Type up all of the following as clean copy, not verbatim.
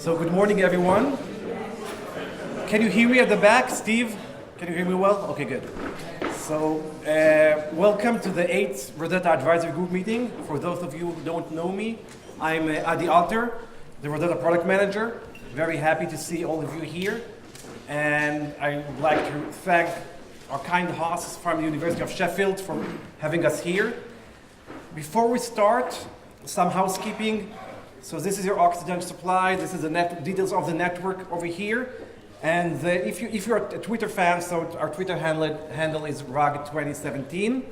So good morning, everyone. Can you hear me at the back, Steve? Can you hear me well? Okay, good. So welcome to the 8th Rosetta Advisory Group meeting. For those of you who don't know me, I'm Adi Alter, the Rosetta Product Manager. Very happy to see all of you here. And I would like to thank our kind hosts from the University of Sheffield for having us here. Before we start, some housekeeping. So this is your oxygen supply. This is the details of the network over here. And if you're a Twitter fan, so our Twitter handle is RAG2017.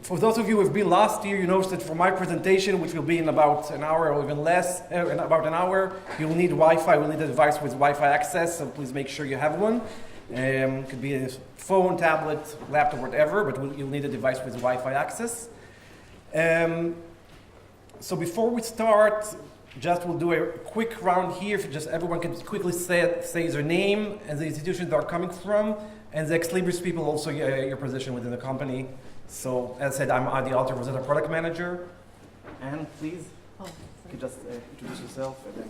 For those of you who have been last year, you noticed that for my presentation, which will be in about an hour or even less, in about an hour, you'll need Wi-Fi. We'll need a device with Wi-Fi access, so please make sure you have one. It could be a phone, tablet, laptop, whatever, but you'll need a device with Wi-Fi access. So before we start, we'll do a quick round here. If just everyone can quickly say their name and the institution they're coming from, and the Ex Libris people also your position within the company. So as I said, I'm Adi Alter, Rosetta Product Manager. And please, you can just introduce yourself. And then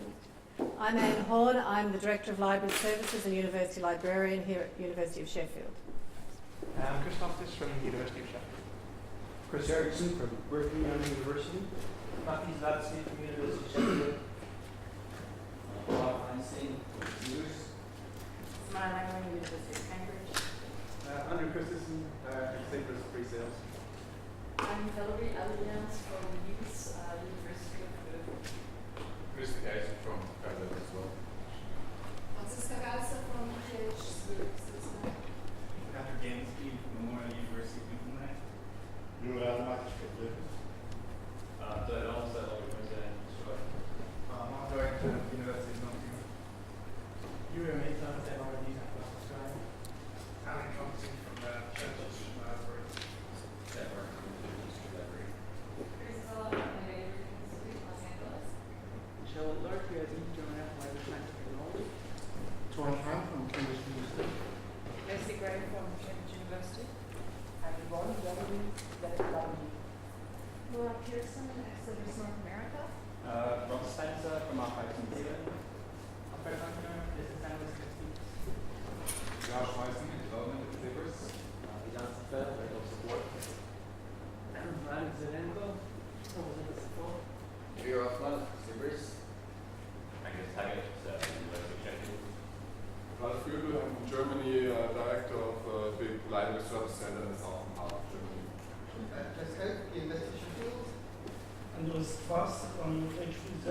I'm Anne Horn. I'm the Director of Library Services and University Librarian here at University of Sheffield. I'm Chris Loftus from the University of Sheffield. Chris Erickson from Brigham Young University. Matthew Ladson from University of Sheffield. Mark Weinstein, News. Samara Langley, University of Cambridge. Andrew Christensen, Ex Libris Pre-Sales. I'm Valerie Allianz from Leeds, University of Chris Kaiser from Canada as well. Franziska Galser from PhD. Patrick Gansky from Memorial University of Newfoundland. University of Nottingham. Alan Thompson from Sheffield Library. Charlotte Larky, I think, John F. Library Science and Technology. Tom Ham from Cambridge University. Leslie Gray from Cambridge University. Abby Bond, Laura Pearson, Ex Libris North America. Rob Spencer from Archives New Zealand. Josh Weissman, Development of Libris. Janssen Feld, Regular Support. Ryan Zelenko, Rosetta Support. Vera Hoffman, Libris. Magnus Taggart, University of Sheffield. Ralf Göbel, I'm from Germany, Director of the Library Service Center in the southern part of Germany. Jessica, University of Sheffield. Andreas Fass from HPZ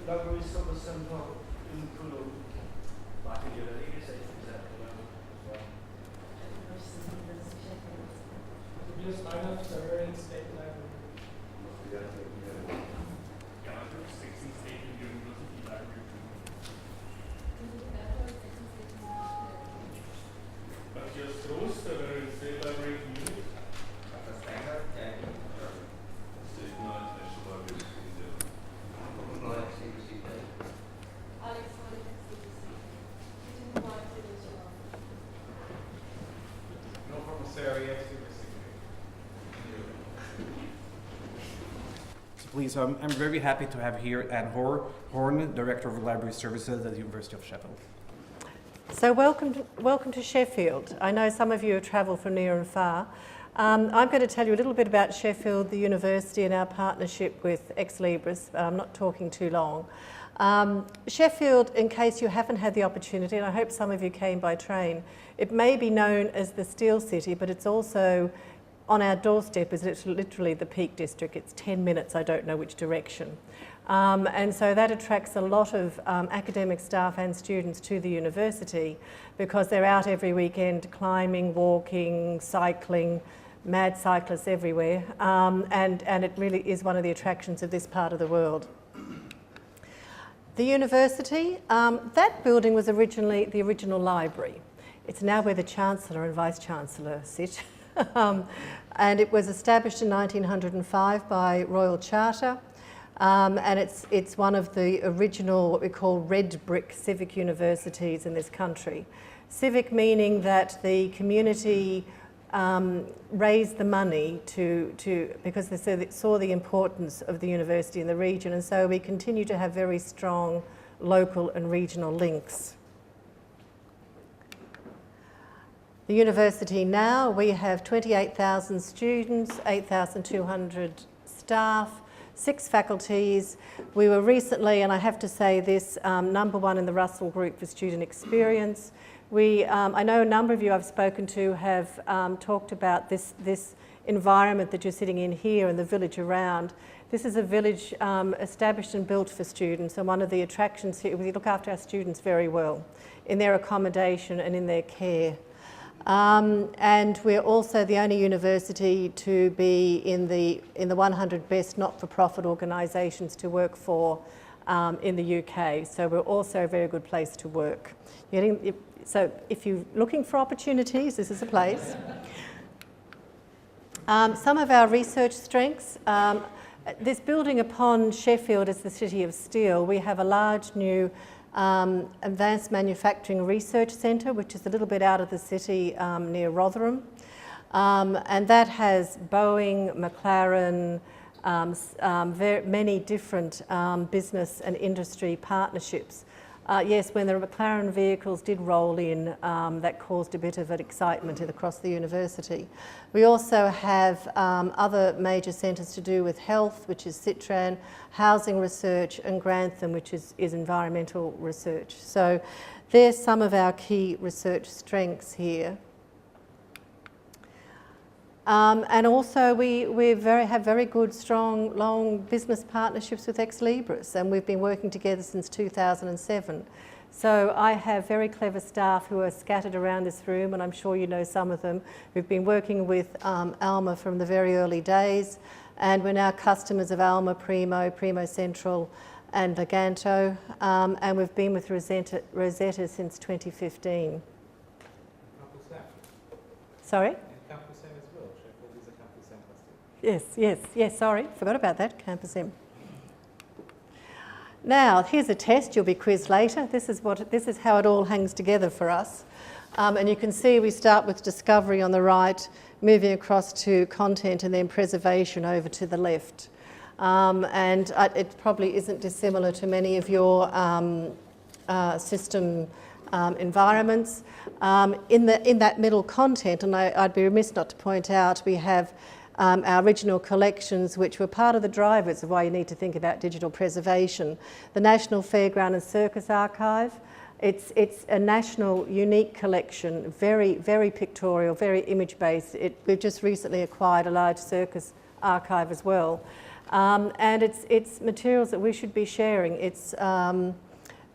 Library Service Center in Cologne. Martin Rodriguez, HPZ Cologne as well. Tobias Reinhardt, Bavarian State Library. Gallagher, 16th State University Library. Matthias Trost, Bavarian State Library in Munich. No from Sarah, Ex Libris. so please, I'm very happy to have here Anne Horn, Director of Library Services at the University of Sheffield. So welcome to Sheffield. I know some of you have travelled from near and far. I'm going to tell you a little bit about Sheffield, the university, and our partnership with Ex Libris. I'm not talking too long. Sheffield, in case you haven't had the opportunity, and I hope some of you came by train, it may be known as the Steel City, but it's also on our doorstep is literally the Peak District. It's 10 minutes, I don't know which direction. And so that attracts a lot of academic staff and students to the university because they're out every weekend climbing, walking, cycling, mad cyclists everywhere. And it really is one of the attractions of this part of the world. The university, that building was originally the original library. It's now where the Chancellor and Vice-Chancellor sit. And it was established in 1905 by Royal Charter. And it's one of the original, what we call red brick civic universities in this country. Civic meaning that the community raised the money because they saw the importance of the university in the region, and so we continue to have very strong local and regional links. The university now, we have 28,000 students, 8,200 staff, 6 faculties. We were recently, and I have to say this, #1 in the Russell Group for student experience. I know a number of you I've spoken to have talked about this environment that you're sitting in here and the village around. This is a village established and built for students, and one of the attractions here, we look after our students very well in their accommodation and in their care. And we're also the only university to be in the 100 best not-for-profit organisations to work for in the UK. So we're also a very good place to work. So if you're looking for opportunities, this is a place. Some of our research strengths. This building upon Sheffield is the City of Steel. We have a large new Advanced Manufacturing Research Centre, which is a little bit out of the city near Rotherham. And that has Boeing, McLaren, many different business and industry partnerships. Yes, when the McLaren vehicles did roll in, that caused a bit of an excitement across the university. We also have other major centres to do with health, which is Citran, housing research, and Grantham, which is environmental research. So there's some of our key research strengths here. And also we have very good, strong, long business partnerships with Ex Libris, and we've been working together since 2007. So I have very clever staff who are scattered around this room, and I'm sure you know some of them. We've been working with Alma from the very early days, and we're now customers of Alma, Primo Central, and Leganto, and we've been with Rosetta since 2015. Sorry? Yes, sorry, forgot about that, Campus M. Now, here's a test, you'll be quizzed later. This is how it all hangs together for us. And you can see we start with discovery on the right, moving across to content and then preservation over to the left. And it probably isn't dissimilar to many of your system environments. In that middle content, and I'd be remiss not to point out, we have our original collections, which were part of the drivers of why you need to think about digital preservation. The National Fairground and Circus Archive. It's a national unique collection, very, very pictorial, very image-based. We've just recently acquired a large circus archive as well. And it's materials that we should be sharing. It's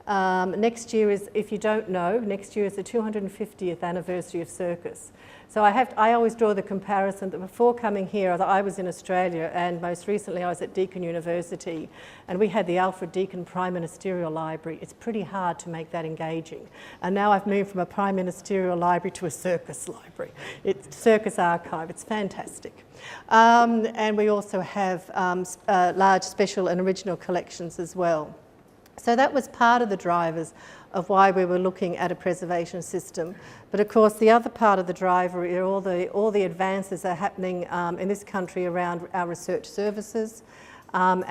next year is, if you don't know, next year is the 250th anniversary of circus. So I always draw the comparison that before coming here, I was in Australia, and most recently I was at Deakin University, and we had the Alfred Deakin Prime Ministerial Library. It's pretty hard to make that engaging. And now I've moved from a Prime Ministerial Library to a circus library. It's circus archive. It's fantastic. And we also have large special and original collections as well. So that was part of the drivers of why we were looking at a preservation system. But of course, the other part of the driver are all the advances that are happening in this country around our research services and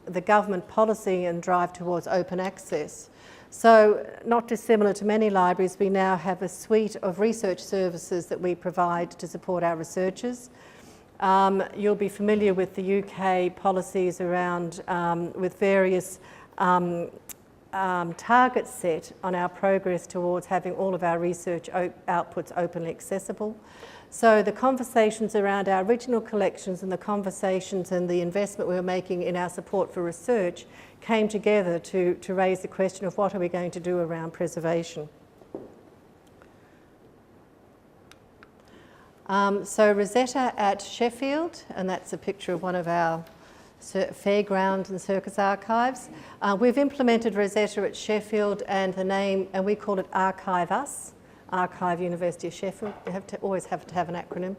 the government policy and drive towards open access. So not dissimilar to many libraries, we now have a suite of research services that we provide to support our researchers. You'll be familiar with the UK policies around with various targets set on our progress towards having all of our research outputs openly accessible. So the conversations around our original collections and the conversations and the investment we were making in our support for research came together to raise the question of what are we going to do around preservation. So Rosetta at Sheffield, and that's a picture of one of our fairground and circus archives. We've implemented Rosetta at Sheffield, and the name, and we call it Archive Us, Archive University of Sheffield. You always have to have an acronym.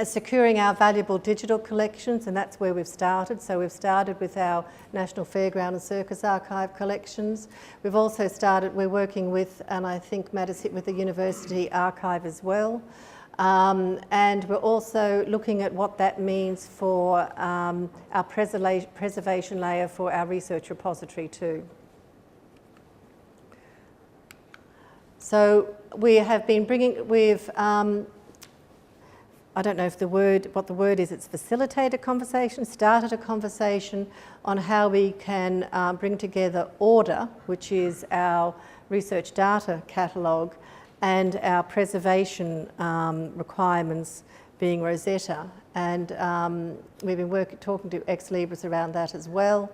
securing our valuable digital collections, and that's where we've started. So we've started with our National Fairground and Circus Archive collections. We've also started, we're working with, and I think Matt is hit with the University Archive as well. And we're also looking at what that means for our preservation layer for our research repository too. So we have been bringing, I don't know if what the word is, it's facilitated conversation, started a conversation on how we can bring together ORDER, which is our research data catalogue, and our preservation requirements being Rosetta. And we've been talking to Ex Libris around that as well,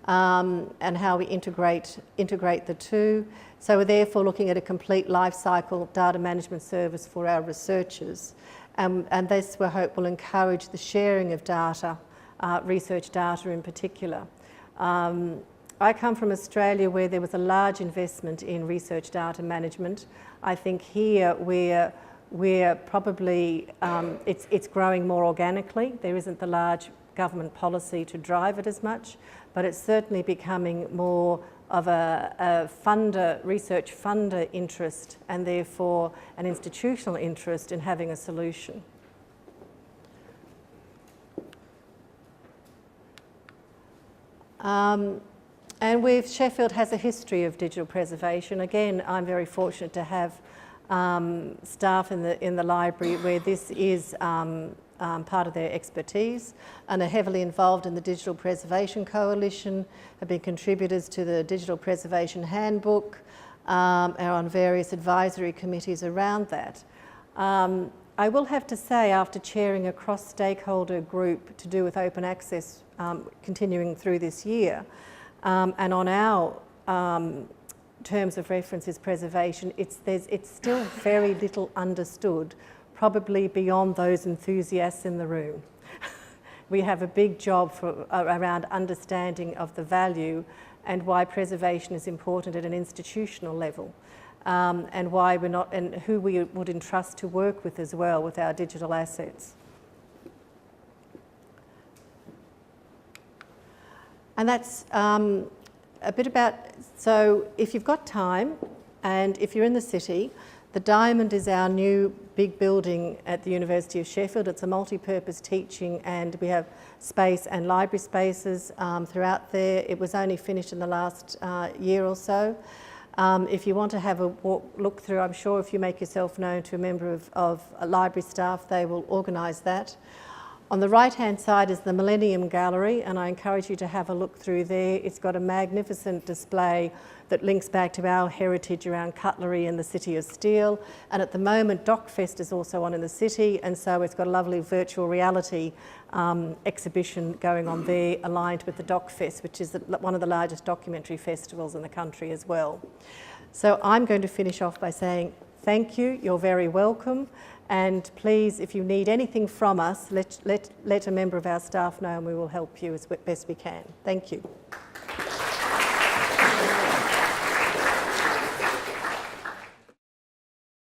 and how we integrate the two. So we're therefore looking at a complete life cycle data management service for our researchers. And this, we hope, will encourage the sharing of data, research data in particular. I come from Australia where there was a large investment in research data management. I think here we're probably, it's growing more organically. There isn't the large government policy to drive it as much, but it's certainly becoming more of a funder, research funder interest, and therefore an institutional interest in having a solution. And Sheffield has a history of digital preservation. Again, I'm very fortunate to have staff in the library where this is part of their expertise, and are heavily involved in the Digital Preservation Coalition, have been contributors to the Digital Preservation Handbook, are on various advisory committees around that. I will have to say, after chairing a cross-stakeholder group to do with open access continuing through this year, and on our terms of reference is preservation, it's still very little understood, probably beyond those enthusiasts in the room. We have a big job around understanding of the value and why preservation is important at an institutional level, and why we're not, and who we would entrust to work with as well with our digital assets. And that's a bit about, so if you've got time and if you're in the city, the Diamond is our new big building at the University of Sheffield. It's a multi-purpose teaching, and we have space and library spaces throughout there. It was only finished in the last year or so. If you want to have a look through, I'm sure if you make yourself known to a member of library staff, they will organise that. On the right-hand side is the Millennium Gallery, and I encourage you to have a look through there. It's got a magnificent display that links back to our heritage around cutlery and the City of Steel. And at the moment, DocFest is also on in the city, and so it's got a lovely virtual reality exhibition going on there, aligned with the DocFest, which is one of the largest documentary festivals in the country as well. So I'm going to finish off by saying thank you, you're very welcome. And please, if you need anything from us, let a member of our staff know, and we will help you as best we can. Thank you.